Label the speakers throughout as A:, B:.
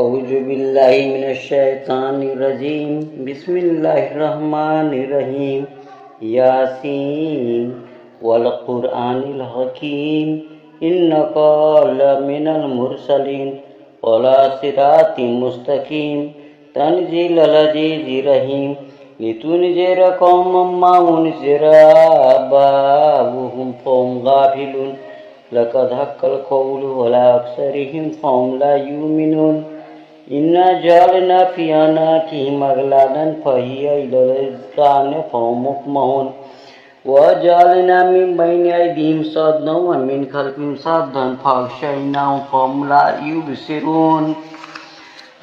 A: أعوذ بالله من الشيطان الرجيم بسم الله الرحمن الرحيم ياسين والقرآن الحكيم إنك لمن المرسلين على صراط مستقيم تنزيل العزيز الرحيم لتنذر قوما ما أنذر آباؤهم فهم غافلون لقد حق القول على أكثرهم فهم لا يؤمنون إنا جعلنا في أعناقهم أغلالا فهي إلى الأذقان فهم مقمحون وجعلنا من بين أيديهم صدا ومن خلفهم صدا فأغشيناهم فهم لا يبصرون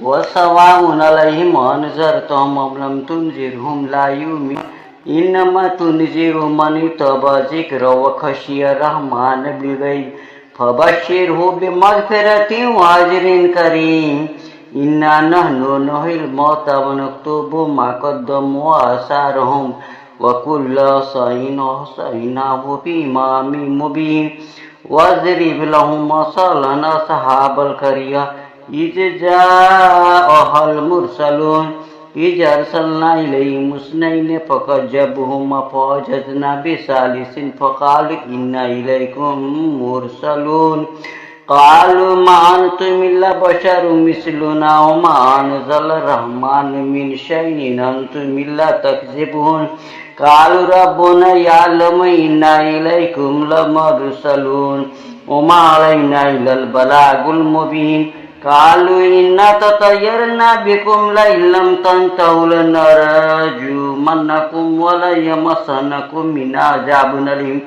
A: وسواء عليهم أنذرتهم أم لم تنذرهم لا يؤمنون إنما تنذر من اتبع ذكر وخشي الرحمن بالغيب فبشره بمغفرة وأجر كريم إنا نحن نحيي الموتى ونكتب ما قدموا وآثارهم وكل شيء أحصيناه بإمام مبين واضرب لهم مثلا أصحاب القرية إذ جاءها المرسلون إذ أرسلنا إليهم اثنين فكذبوهما فعززنا بثالث فقال إنا إليكم مرسلون قالوا ما أنتم إلا بشر مثلنا وما أنزل الرحمن من شيء إن أنتم إلا تكذبون قالوا ربنا يعلم إنا إليكم لمرسلون وما علينا إلا البلاغ المبين قالوا إنا تطيرنا بكم لئن لم تنتهوا لنرجمنكم وليمسنكم منا عذاب أليم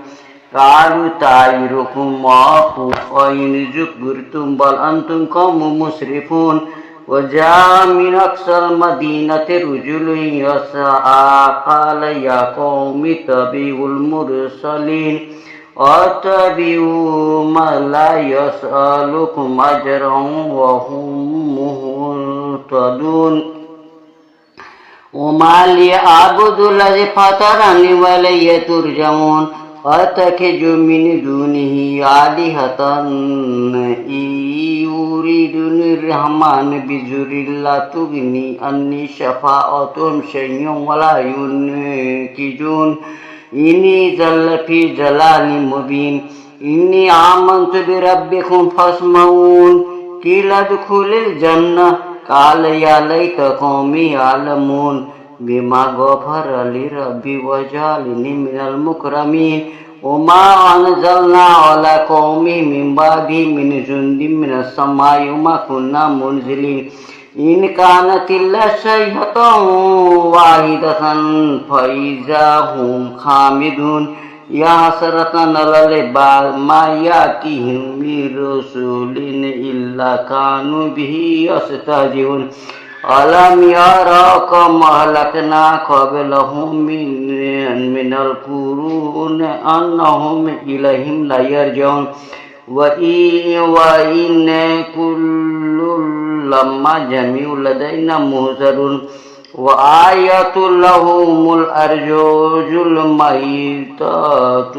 A: قالوا طائركم معكم وإن ذكرتم بل أنتم قوم مسرفون وجاء من أقصى المدينة رجل يسعى قال يا قوم اتبعوا المرسلين اتبعوا من لا يسألكم أجرا وهم مهتدون وما لي أعبد الذي فطرني وإليه ترجعون أتخذ من دونه آلهة إن يريدني الرحمن بضر لا تغني عني شفاعتهم شيئا ولا ينقذون إني ذل في ضلال مبين إني آمنت بربكم فاسمعون قيل ادخل الجنة قال يا ليت قومي يعلمون بما غفر لي ربي وجعلني من المكرمين وما أنزلنا على قومه من بعده من جند من السماء وما كنا منزلين إن كانت إلا صيحة واحدة فإذا هم خامدون يا حسرة على العباد ما يأتيهم من رسول إلا كانوا به يستهزئون ألم يروا كم أهلكنا قبلهم من القرون أنهم إليهم لا يرجعون وإن كل لما جميع لدينا محضرون وآية لهم الأرجوز الميتة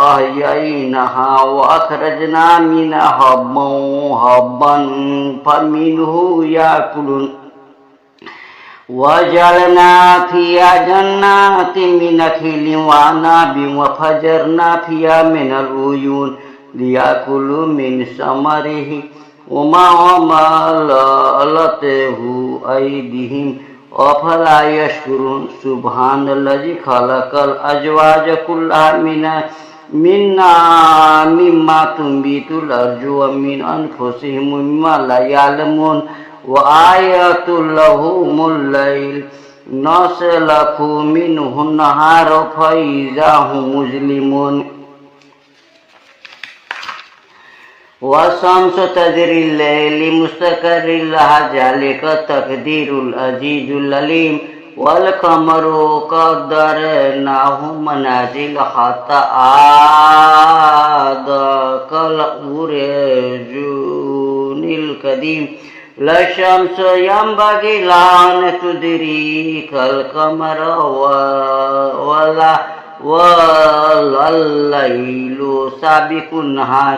A: أحييناها وأخرجنا منها حبا فمنه يأكلون وجعلنا فيها جنات من نخيل وأعناب وفجرنا فيها من العيون ليأكلوا من ثمره وما عملته أيديهم أفلا يشكرون سبحان الذي خلق الأزواج كلها مما تنبت الأرض ومن أنفسهم مما لا يعلمون وآية لهم الليل نسلك منه النهار فإذا هم مظلمون والشمس تجري الليل مستقر لها ذلك تقدير العزيز العليم والقمر قدرناه منازل حتى عاد كالعرجون القديم لا الشمس ينبغي لها أن تدرك القمر ولا الليل سابق النهار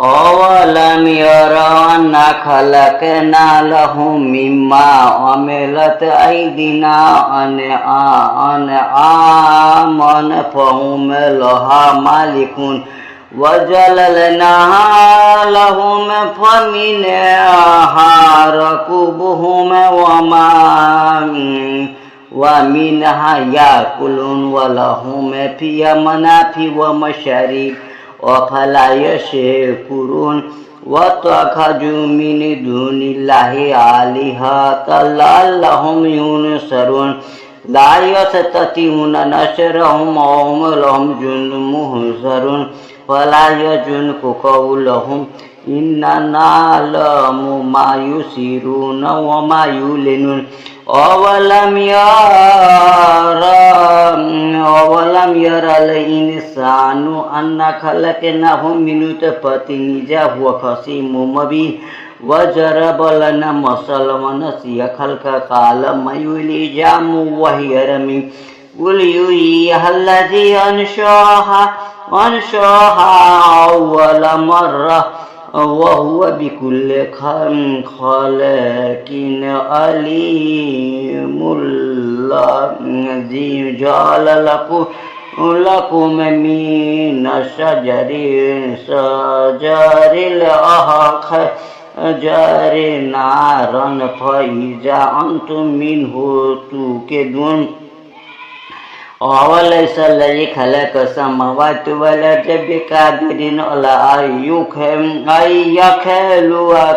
A: أولم يروا أنا خلقنا لهم مما عملت أيدينا أنعاما فهم لها مالكون وجللناها لهم فمنها ركوبهم ومنها يأكلون ولهم فيها منافع ومشارب أفلا يشكرون واتخذوا من دون الله آلهة لعلهم ينصرون لا يستطيعون نصرهم وهم لهم جند محضرون فلا يحزنك قولهم إننا نعلم ما يسرون وما يعلنون أولم يرى الإنسان أنا خلقناه من نطفة إذا هو خصيم مبين وضرب لنا مثلا ونسي خلقه قال ما يحيي العظام وهي رميم قل يحييها الذي أنشأها أول مرة وهو بكل خلق عليم الذي جعل لكم من الشجر الأخضر نارا فإذا أنتم منه توقدون أوليس الذي خلق السماوات والأرض بقادر على أن يخلق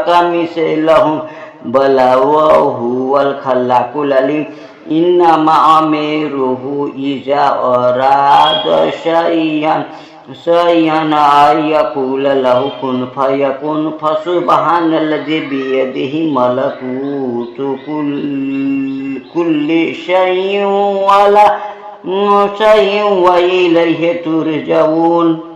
A: كمثلهم بلى وهو الخلاق العليم إنما أمره إذا أراد شيئا أن يقول له كن فيكون فسبحان الذي بيده ملكوت كل شيء وإليه ترجعون